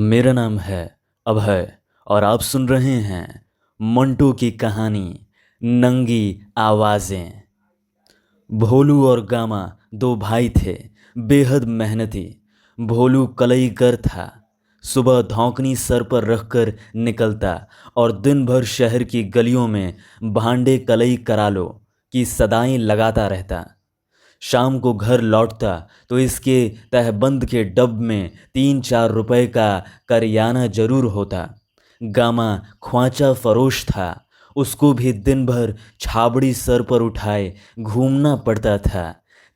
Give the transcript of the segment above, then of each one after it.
मेरा नाम है अभय और आप सुन रहे हैं मंटू की कहानी नंगी आवाज़ें। भोलू और गामा दो भाई थे, बेहद मेहनती। भोलू कलईगर था। सुबह धौंकनी सर पर रखकर निकलता और दिन भर शहर की गलियों में भांडे कलई करा लो की सदाएं लगाता रहता। शाम को घर लौटता तो इसके तहबंद के डब में 3-4 रुपए का करियाना जरूर होता। गामा ख्वांचा फरोश था। उसको भी दिन भर छाबड़ी सर पर उठाए घूमना पड़ता था।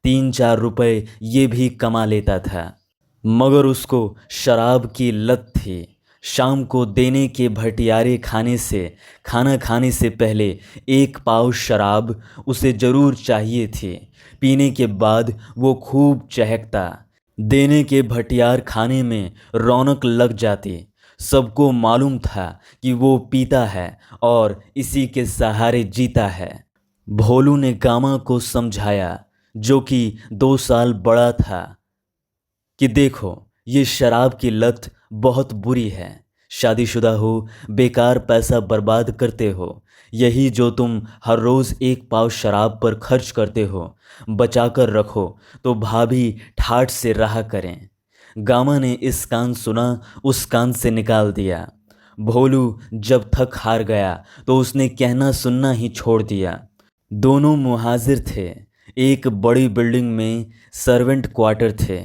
3-4 रुपए ये भी कमा लेता था, मगर उसको शराब की लत थी। शाम को देने के भटियारे खाना खाने से पहले 1 पाव शराब उसे ज़रूर चाहिए थी। पीने के बाद वो खूब चहकता। देने के भटियार खाने में रौनक लग जाती। सबको मालूम था कि वो पीता है और इसी के सहारे जीता है। भोलू ने गामा को समझाया, जो कि 2 साल बड़ा था, कि देखो, ये शराब की लत बहुत बुरी है। शादीशुदा हो, बेकार पैसा बर्बाद करते हो। यही जो तुम हर रोज़ 1 पाव शराब पर खर्च करते हो, बचा कर रखो तो भाभी ठाठ से रहा करें। गामा ने इस कान सुना, उस कान से निकाल दिया। भोलू जब थक हार गया तो उसने कहना सुनना ही छोड़ दिया। दोनों मुहाजिर थे। एक बड़ी बिल्डिंग में सर्वेंट क्वार्टर थे।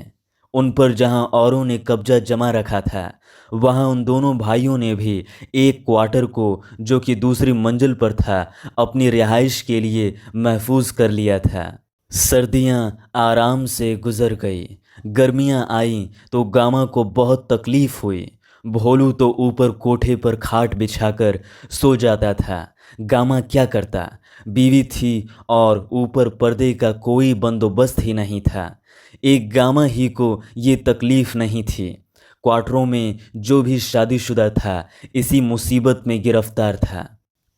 उन पर जहां औरों ने कब्जा जमा रखा था, वहां उन दोनों भाइयों ने भी एक क्वार्टर को, जो कि दूसरी मंजिल पर था, अपनी रिहाइश के लिए महफूज कर लिया था। सर्दियां आराम से गुजर गई। गर्मियां आईं तो गामा को बहुत तकलीफ हुई। भोलू तो ऊपर कोठे पर खाट बिछाकर सो जाता था। गामा क्या करता? बीवी थी और ऊपर पर्दे का कोई बंदोबस्त ही नहीं था। एक गामा ही को ये तकलीफ नहीं थी। क्वार्टरों में जो भी शादीशुदा था इसी मुसीबत में गिरफ्तार था।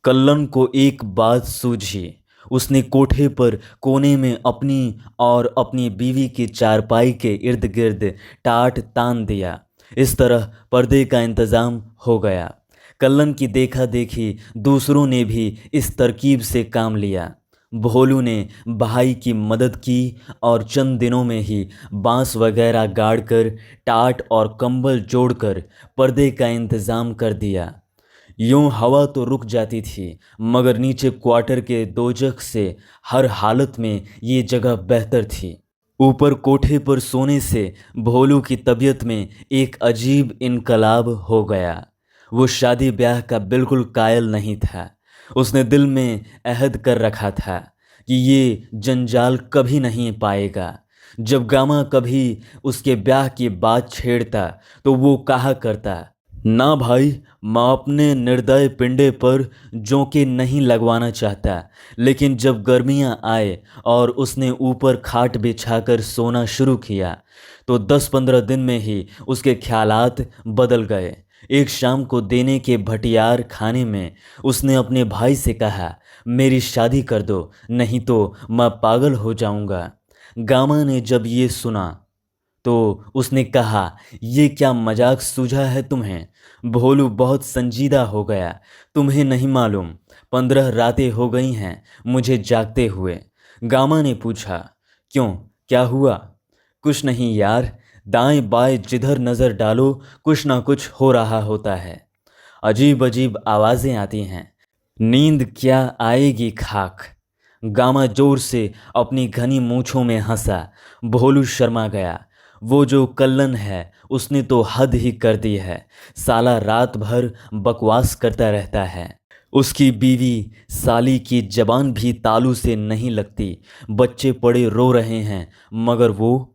कल्लन को एक बात सूझी। उसने कोठे पर कोने में अपनी और अपनी बीवी की चारपाई के इर्द गिर्द टाट तान दिया। इस तरह पर्दे का इंतज़ाम हो गया। कल्लन की देखा देखी दूसरों ने भी इस तरकीब से काम लिया। भोलू ने भाई की मदद की और चंद दिनों में ही बांस वगैरह गाड़कर, टाट और कंबल जोड़कर पर्दे का इंतज़ाम कर दिया। यूं हवा तो रुक जाती थी, मगर नीचे क्वार्टर के दोजख से हर हालत में ये जगह बेहतर थी। ऊपर कोठे पर सोने से भोलू की तबीयत में एक अजीब इनकलाब हो गया। वो शादी ब्याह का बिल्कुल कायल नहीं था। उसने दिल में अहद कर रखा था कि ये जंजाल कभी नहीं पाएगा। जब गामा कभी उसके ब्याह की बात छेड़ता तो वो कहा करता, ना भाई, मैं अपने निर्दय पिंडे पर जोंके नहीं लगवाना चाहता। लेकिन जब गर्मियां आए और उसने ऊपर खाट बिछाकर सोना शुरू किया तो 10-15 दिन में ही उसके ख्यालात बदल गए। एक शाम को देने के भटियार खाने में उसने अपने भाई से कहा, मेरी शादी कर दो, नहीं तो मैं पागल हो जाऊंगा। गामा ने जब ये सुना तो उसने कहा, ये क्या मजाक सूझा है तुम्हें? भोलू बहुत संजीदा हो गया। तुम्हें नहीं मालूम, 15 रातें हो गई हैं मुझे जागते हुए। गामा ने पूछा, क्यों, क्या हुआ? कुछ नहीं यार, दाएं बाएं जिधर नज़र डालो कुछ ना कुछ हो रहा होता है। अजीब अजीब आवाज़ें आती हैं। नींद क्या आएगी खाक। गामा जोर से अपनी घनी मूंछों में हंसा। भोलू शर्मा गया। वो जो कल्लन है उसने तो हद ही कर दी है। साला रात भर बकवास करता रहता है। उसकी बीवी साली की जबान भी तालू से नहीं लगती। बच्चे पड़े रो रहे हैं, मगर वो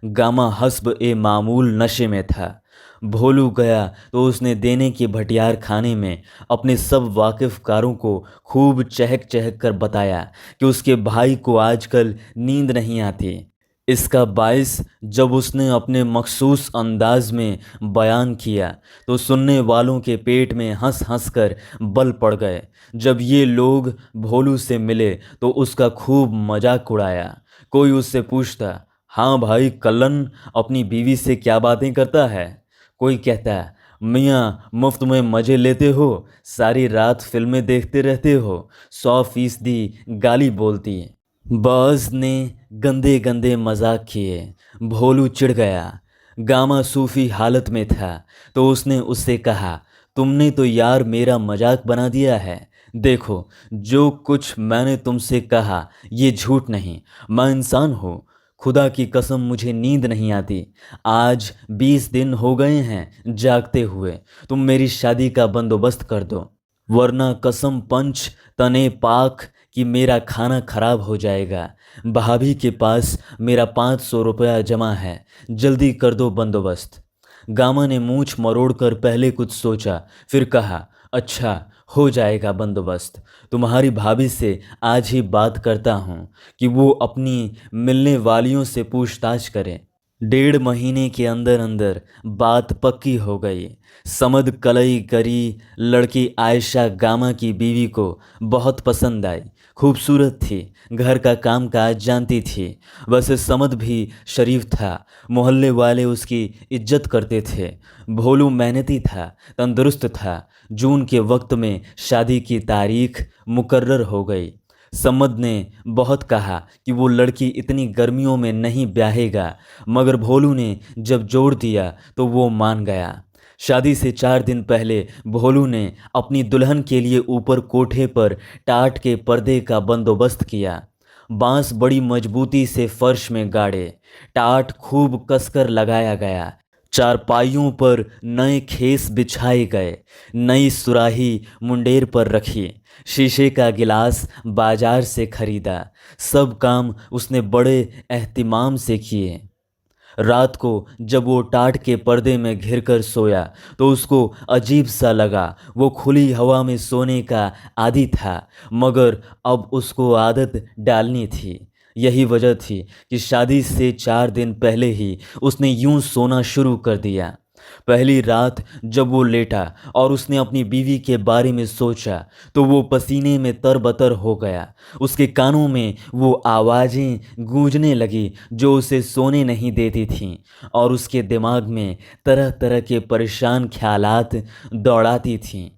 गामा हस्ब ए मामूल नशे में था। भोलू गया तो उसने देने के भटियार खाने में अपने सब वाकिफ़कारों को खूब चहक चहक कर बताया कि उसके भाई को आजकल नींद नहीं आती। इसका बायस जब उसने अपने मखसूस अंदाज में बयान किया तो सुनने वालों के पेट में हंस हंस कर बल पड़ गए। जब ये लोग भोलू से मिले तो उसका खूब मजाक उड़ाया। कोई उससे पूछता, हाँ भाई कल्लन, अपनी बीवी से क्या बातें करता है? कोई कहता, मियाँ मुफ्त में मज़े लेते हो, सारी रात फिल्में देखते रहते हो। 100% गाली बोलती है। बाज ने गंदे गंदे मजाक किए। भोलू चिढ़ गया। गामा सूफी हालत में था तो उसने उससे कहा, तुमने तो यार मेरा मजाक बना दिया है। देखो, जो कुछ मैंने तुमसे कहा ये झूठ नहीं, मैं इंसान हूँ। खुदा की कसम मुझे नींद नहीं आती। आज 20 दिन हो गए हैं जागते हुए। तुम मेरी शादी का बंदोबस्त कर दो, वरना कसम पंच तने पाक कि मेरा खाना खराब हो जाएगा। भाभी के पास मेरा 500 रुपया जमा है, जल्दी कर दो बंदोबस्त। गामा ने मूछ मरोड़कर पहले कुछ सोचा, फिर कहा, अच्छा हो जाएगा बंदोबस्त। तुम्हारी भाभी से आज ही बात करता हूँ कि वो अपनी मिलने वालियों से पूछताछ करे। 1.5 महीने के अंदर अंदर बात पक्की हो गई। समद कलई करी लड़की आयशा गामा की बीवी को बहुत पसंद आई। खूबसूरत थी, घर का काम काज जानती थी। वैसे समद भी शरीफ था, मोहल्ले वाले उसकी इज्जत करते थे। भोलू मेहनती था, तंदुरुस्त था। जून के वक्त में शादी की तारीख मुकर्रर हो गई। सम्मद ने बहुत कहा कि वो लड़की इतनी गर्मियों में नहीं ब्याहेगा, मगर भोलू ने जब जोर दिया तो वो मान गया। शादी से 4 दिन पहले भोलू ने अपनी दुल्हन के लिए ऊपर कोठे पर टाट के पर्दे का बंदोबस्त किया। बांस बड़ी मजबूती से फर्श में गाड़े, टाट खूब कसकर लगाया गया। चारपाइयों पर नए खेस बिछाए गए, नई सुराही मुंडेर पर रखी, शीशे का गिलास बाजार से खरीदा। सब काम उसने बड़े एहतिमाम से किए। रात को जब वो टाट के पर्दे में घिरकर सोया तो उसको अजीब सा लगा। वो खुली हवा में सोने का आदी था, मगर अब उसको आदत डालनी थी। यही वजह थी कि शादी से 4 दिन पहले ही उसने यूं सोना शुरू कर दिया। पहली रात जब वो लेटा और उसने अपनी बीवी के बारे में सोचा तो वो पसीने में तरबतर हो गया। उसके कानों में वो आवाज़ें गूंजने लगी जो उसे सोने नहीं देती थीं, और उसके दिमाग में तरह तरह के परेशान ख्यालात दौड़ाती थीं।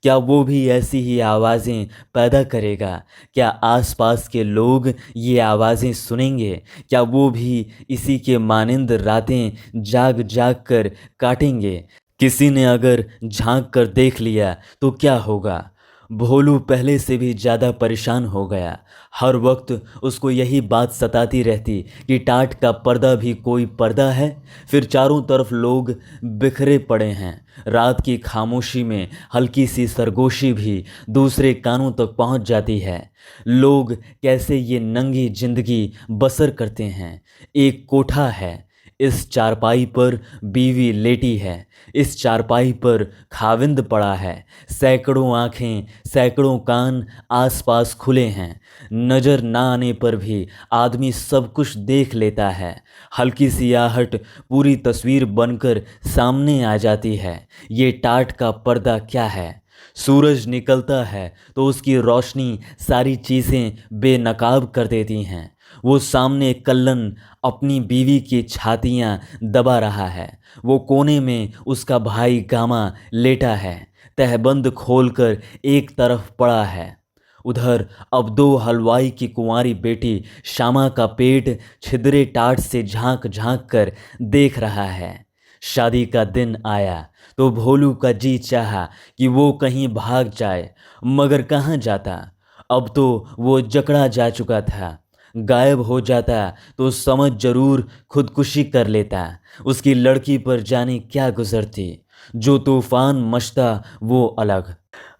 क्या वो भी ऐसी ही आवाज़ें पैदा करेगा? क्या आसपास के लोग ये आवाज़ें सुनेंगे? क्या वो भी इसी के मानिंद रातें जाग जाग कर काटेंगे? किसी ने अगर झांक कर देख लिया तो क्या होगा? भोलू पहले से भी ज़्यादा परेशान हो गया। हर वक्त उसको यही बात सताती रहती कि टाट का पर्दा भी कोई पर्दा है। फिर चारों तरफ लोग बिखरे पड़े हैं। रात की खामोशी में हल्की सी सरगोशी भी दूसरे कानों तक पहुंच जाती है। लोग कैसे ये नंगी जिंदगी बसर करते हैं। एक कोठा है, इस चारपाई पर बीवी लेटी है, इस चारपाई पर खाविंद पड़ा है। सैकड़ों आंखें, सैकड़ों कान आसपास खुले हैं। नज़र ना आने पर भी आदमी सब कुछ देख लेता है। हल्की सी आहट पूरी तस्वीर बनकर सामने आ जाती है। ये टाट का पर्दा क्या है? सूरज निकलता है तो उसकी रोशनी सारी चीज़ें बेनकाब कर देती हैं। वो सामने कल्लन अपनी बीवी की छातियां दबा रहा है। वो कोने में उसका भाई गामा लेटा है, तहबंद खोलकर एक तरफ पड़ा है। उधर अब दो हलवाई की कुंवारी बेटी श्यामा का पेट छिद्रे टाट से झांक झांक कर देख रहा है। शादी का दिन आया तो भोलू का जी चाहा कि वो कहीं भाग जाए, मगर कहाँ जाता। अब तो वो जकड़ा जा चुका था। गायब हो जाता तो समझ जरूर खुदकुशी कर लेता। उसकी लड़की पर जाने क्या गुजरती। जो तूफान मचता वो अलग।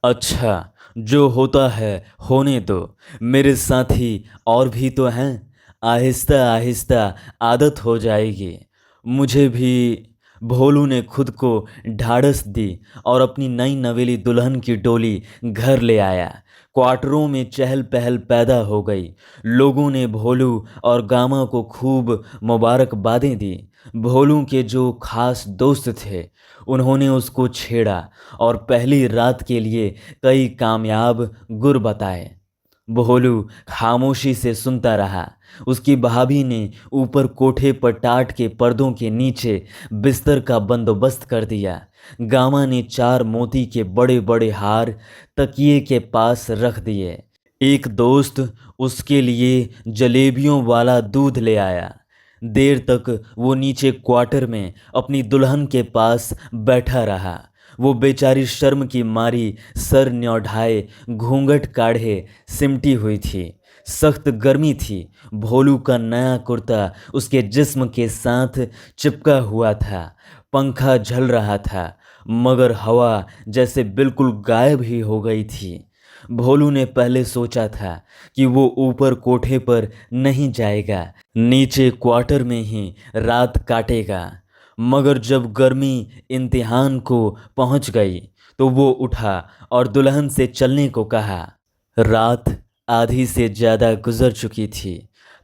अच्छा, जो होता है होने दो, मेरे साथी और भी तो हैं। आहिस्ता आहिस्ता आदत हो जाएगी। मुझे भी। भोलू ने खुद को ढाढ़स दी और अपनी नई नवेली दुल्हन की डोली घर ले आया। क्वार्टरों में चहल पहल पैदा हो गई। लोगों ने भोलू और गामा को खूब मुबारकबादें दी। भोलू के जो खास दोस्त थे उन्होंने उसको छेड़ा और पहली रात के लिए कई कामयाब गुर बताए। भोलू खामोशी से सुनता रहा। उसकी भाभी ने ऊपर कोठे पर टाट के पर्दों के नीचे बिस्तर का बंदोबस्त कर दिया। गामा ने 4 मोती के बड़े बड़े हार तकिए के पास रख दिए। एक दोस्त उसके लिए जलेबियों वाला दूध ले आया। देर तक वो नीचे क्वार्टर में अपनी दुल्हन के पास बैठा रहा। वो बेचारी शर्म की मारी सर न्योढ़ाए घूंघट काढ़े सिमटी हुई थी। सख्त गर्मी थी। भोलू का नया कुर्ता उसके जिस्म के साथ चिपका हुआ था। पंखा झल रहा था, मगर हवा जैसे बिल्कुल गायब ही हो गई थी। भोलू ने पहले सोचा था कि वो ऊपर कोठे पर नहीं जाएगा, नीचे क्वार्टर में ही रात काटेगा। मगर जब गर्मी इम्तिहान को पहुंच गई तो वो उठा और दुल्हन से चलने को कहा। रात आधी से ज़्यादा गुजर चुकी थी।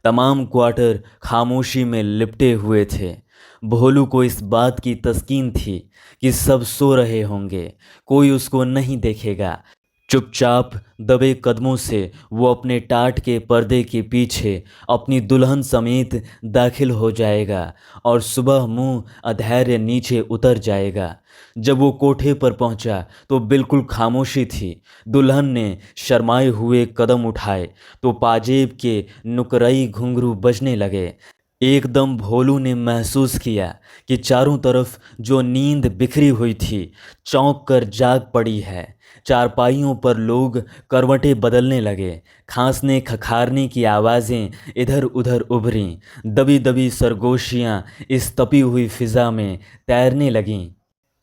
तमाम क्वार्टर खामोशी में लिपटे हुए थे। भोलू को इस बात की तस्कीन थी कि सब सो रहे होंगे, कोई उसको नहीं देखेगा। चुपचाप दबे कदमों से वो अपने टाट के पर्दे के पीछे अपनी दुल्हन समेत दाखिल हो जाएगा और सुबह मुंह अधैर्य नीचे उतर जाएगा। जब वो कोठे पर पहुंचा तो बिल्कुल खामोशी थी। दुल्हन ने शर्माए हुए कदम उठाए तो पाजेब के नुकरई घुंघरू बजने लगे। एकदम भोलू ने महसूस किया कि चारों तरफ जो नींद बिखरी हुई थी चौंक कर जाग पड़ी है। चारपाइयों पर लोग करवटें बदलने लगे। खांसने खखारने की आवाज़ें इधर उधर उभरीं। दबी दबी सरगोशियाँ इस तपी हुई फिज़ा में तैरने लगीं।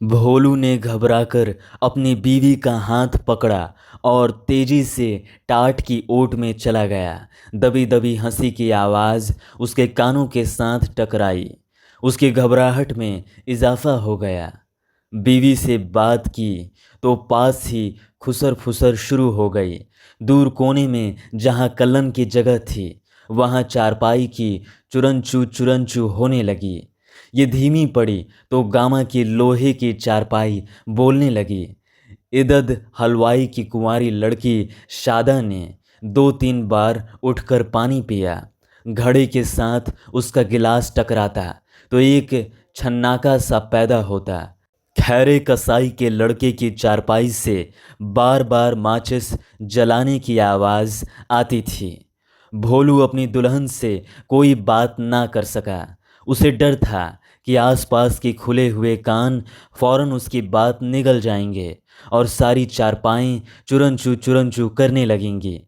भोलू ने घबराकर अपनी बीवी का हाथ पकड़ा और तेजी से टाट की ओट में चला गया। दबी दबी हंसी की आवाज़ उसके कानों के साथ टकराई। उसकी घबराहट में इजाफा हो गया। बीवी से बात की तो पास ही खुसर फुसर शुरू हो गई। दूर कोने में जहाँ कल्लन की जगह थी वहाँ चारपाई की चुरंचू होने लगी। ये धीमी पड़ी तो गामा की लोहे की चारपाई बोलने लगी। इदद हलवाई की कुंवारी लड़की शादा ने 2-3 बार उठकर पानी पिया। घड़े के साथ उसका गिलास टकराता तो एक छन्नाका सा पैदा होता। खैरे कसाई के लड़के की चारपाई से बार बार माचिस जलाने की आवाज़ आती थी। भोलू अपनी दुल्हन से कोई बात ना कर सका। उसे डर था कि आसपास के खुले हुए कान फौरन उसकी बात निगल जाएंगे और सारी चारपाएं चुरंचू करने लगेंगी।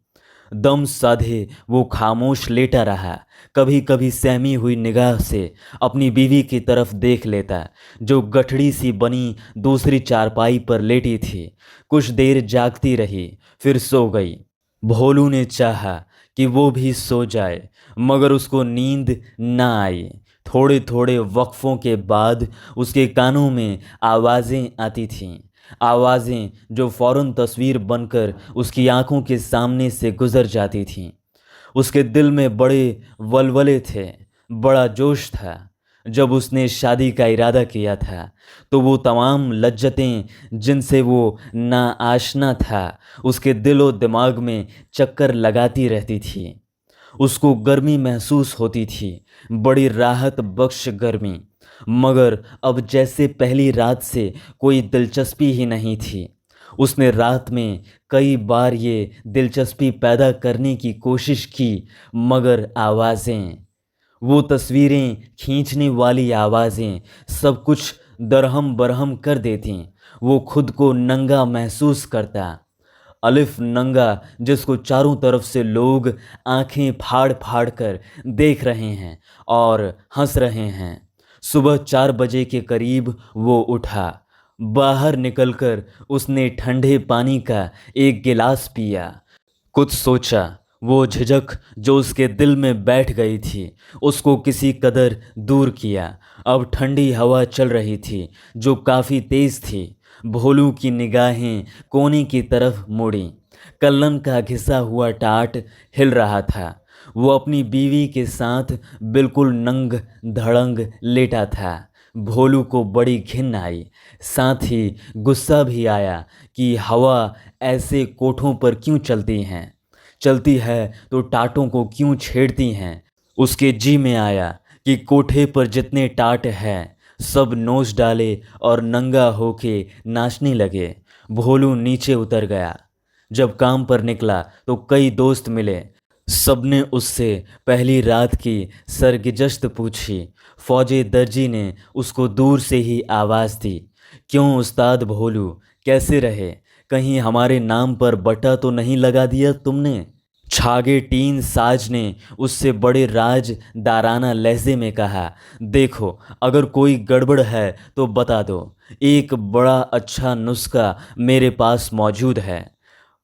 दम साधे वो खामोश लेटा रहा। कभी कभी सहमी हुई निगाह से अपनी बीवी की तरफ देख लेता जो गठड़ी सी बनी दूसरी चारपाई पर लेटी थी। कुछ देर जागती रही, फिर सो गई। भोलू ने चाहा कि वो भी सो जाए, मगर उसको नींद ना आई। थोड़े थोड़े वक्फों के बाद उसके कानों में आवाज़ें आती थीं। आवाज़ें जो फौरन तस्वीर बनकर उसकी आंखों के सामने से गुजर जाती थीं। उसके दिल में बड़े वलवले थे, बड़ा जोश था। जब उसने शादी का इरादा किया था तो वो तमाम लज्जतें जिनसे वो नाआशना था उसके दिल और दिमाग में चक्कर लगाती रहती थी। उसको गर्मी महसूस होती थी, बड़ी राहत बख्श गर्मी। मगर अब जैसे पहली रात से कोई दिलचस्पी ही नहीं थी। उसने रात में कई बार ये दिलचस्पी पैदा करने की कोशिश की, मगर आवाज़ें, वो तस्वीरें खींचने वाली आवाज़ें सब कुछ दरहम बरहम कर देतीं। वो खुद को नंगा महसूस करता। अलिफ नंगा, जिसको चारों तरफ से लोग आंखें फाड़ फाड़ कर देख रहे हैं और हंस रहे हैं। सुबह 4 बजे के करीब वो उठा। बाहर निकलकर उसने ठंडे पानी का एक गिलास पिया। कुछ सोचा। वो झिझक जो उसके दिल में बैठ गई थी उसको किसी कदर दूर किया। अब ठंडी हवा चल रही थी जो काफ़ी तेज़ थी। भोलू की निगाहें कोने की तरफ मुड़ी। कल्लन का घिसा हुआ टाट हिल रहा था। वो अपनी बीवी के साथ बिल्कुल नंग धड़ंग लेटा था। भोलू को बड़ी घिन आई, साथ ही गुस्सा भी आया कि हवा ऐसे कोठों पर क्यों चलती है तो टाटों को क्यों छेड़ती हैं। उसके जी में आया कि कोठे पर जितने टाट हैं सब नोच डाले और नंगा होके नाचने लगे। भोलू नीचे उतर गया। जब काम पर निकला तो कई दोस्त मिले। सबने उससे पहली रात की सरगिजश्त पूछी। फौजी दर्जी ने उसको दूर से ही आवाज़ दी, क्यों उस्ताद भोलू, कैसे रहे? कहीं हमारे नाम पर बटा तो नहीं लगा दिया तुमने? छागे टीन साज ने उससे बड़े राजदाराना लहजे में कहा, देखो अगर कोई गड़बड़ है तो बता दो, एक बड़ा अच्छा नुस्खा मेरे पास मौजूद है।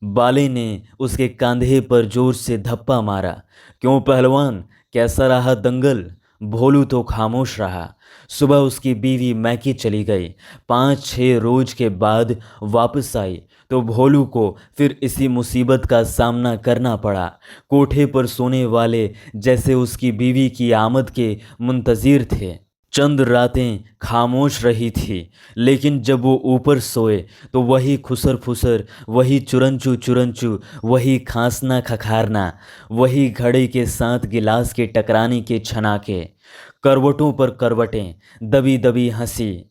बाले ने उसके कंधे पर जोर से धप्पा मारा। क्यों पहलवान, कैसा रहा दंगल? भोलू तो खामोश रहा। सुबह उसकी बीवी मैके चली गई। 5-6 रोज के बाद वापस आई तो भोलू को फिर इसी मुसीबत का सामना करना पड़ा। कोठे पर सोने वाले जैसे उसकी बीवी की आमद के मुंतज़िर थे। चंद रातें खामोश रही थी, लेकिन जब वो ऊपर सोए तो वही खुसर फुसर, वही चुरंचू चुरंचू, वही खांसना खखारना, वही घड़े के साथ गिलास के टकराने के छनाके, करवटों पर करवटें, दबी दबी हंसी।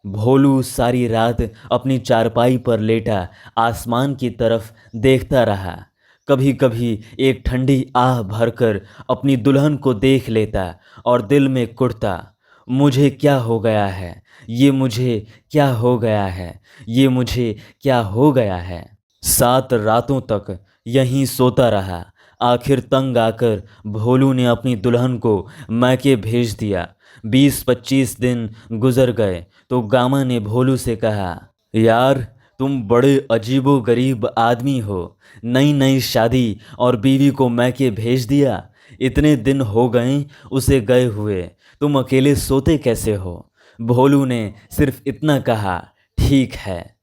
भोलू सारी रात अपनी चारपाई पर लेटा आसमान की तरफ देखता रहा। कभी कभी एक ठंडी आह भरकर अपनी दुल्हन को देख लेता और दिल में कुढ़ता, मुझे क्या हो गया है, ये मुझे क्या हो गया है, ये मुझे क्या हो गया है। 7 रातों तक यहीं सोता रहा। आखिर तंग आकर भोलू ने अपनी दुल्हन को मैके भेज दिया। 20-25 दिन गुजर गए तो गामा ने भोलू से कहा, यार तुम बड़े अजीबो गरीब आदमी हो, नई नई शादी और बीवी को मैके भेज दिया। इतने दिन हो गए उसे गए हुए, तुम अकेले सोते कैसे हो? भोलू ने सिर्फ इतना कहा, ठीक है।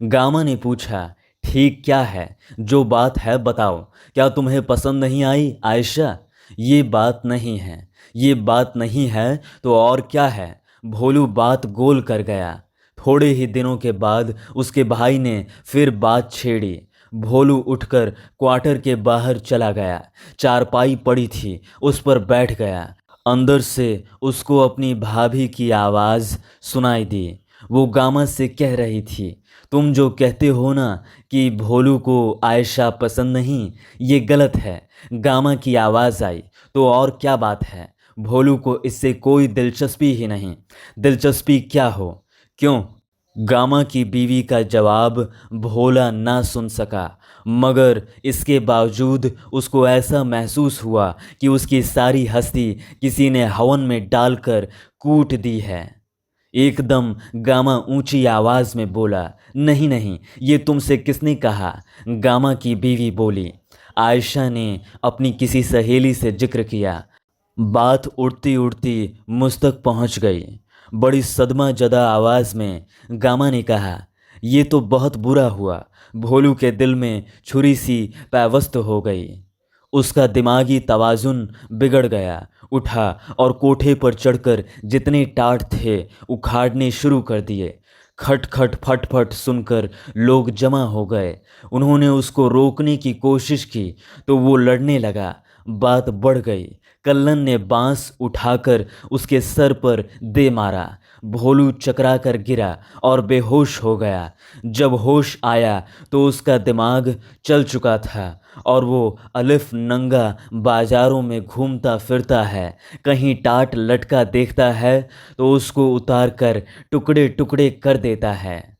गामा ने पूछा, ठीक क्या है? जो बात है बताओ। क्या तुम्हें पसंद नहीं आई आयशा? ये बात नहीं है, ये बात नहीं है तो और क्या है? भोलू बात गोल कर गया। थोड़े ही दिनों के बाद उसके भाई ने फिर बात छेड़ी। भोलू उठकर क्वार्टर के बाहर चला गया। चारपाई पड़ी थी, उस पर बैठ गया। अंदर से उसको अपनी भाभी की आवाज़ सुनाई दी। वो गामा से कह रही थी, तुम जो कहते हो ना कि भोलू को आयशा पसंद नहीं, ये गलत है। गामा की आवाज़ आई, तो और क्या बात है? भोलू को इससे कोई दिलचस्पी ही नहीं। दिलचस्पी क्या हो? क्यों? गामा की बीवी का जवाब भोला ना सुन सका, मगर इसके बावजूद उसको ऐसा महसूस हुआ कि उसकी सारी हस्ती किसी ने हवन में डालकर कूट दी है। एकदम गामा ऊंची आवाज़ में बोला, नहीं नहीं, ये तुमसे किसने कहा? गामा की बीवी बोली, आयशा ने अपनी किसी सहेली से जिक्र किया। बात उड़ती उड़ती मुझ तक पहुंच गई। बड़ी सदमा जदा आवाज़ में गामा ने कहा, ये तो बहुत बुरा हुआ। भोलू के दिल में छुरी सी पैवस्त हो गई। उसका दिमागी तवाज़ुन बिगड़ गया। उठा और कोठे पर चढ़कर जितने टाट थे उखाड़ने शुरू कर दिए। खट खट फट फट सुनकर लोग जमा हो गए। उन्होंने उसको रोकने की कोशिश की तो वो लड़ने लगा। बात बढ़ गई। कल्लन ने बांस उठाकर उसके सर पर दे मारा। भोलू चकरा कर गिरा और बेहोश हो गया। जब होश आया तो उसका दिमाग चल चुका था और वो अलिफ नंगा बाजारों में घूमता फिरता है। कहीं टाट लटका देखता है तो उसको उतार कर टुकड़े टुकड़े कर देता है।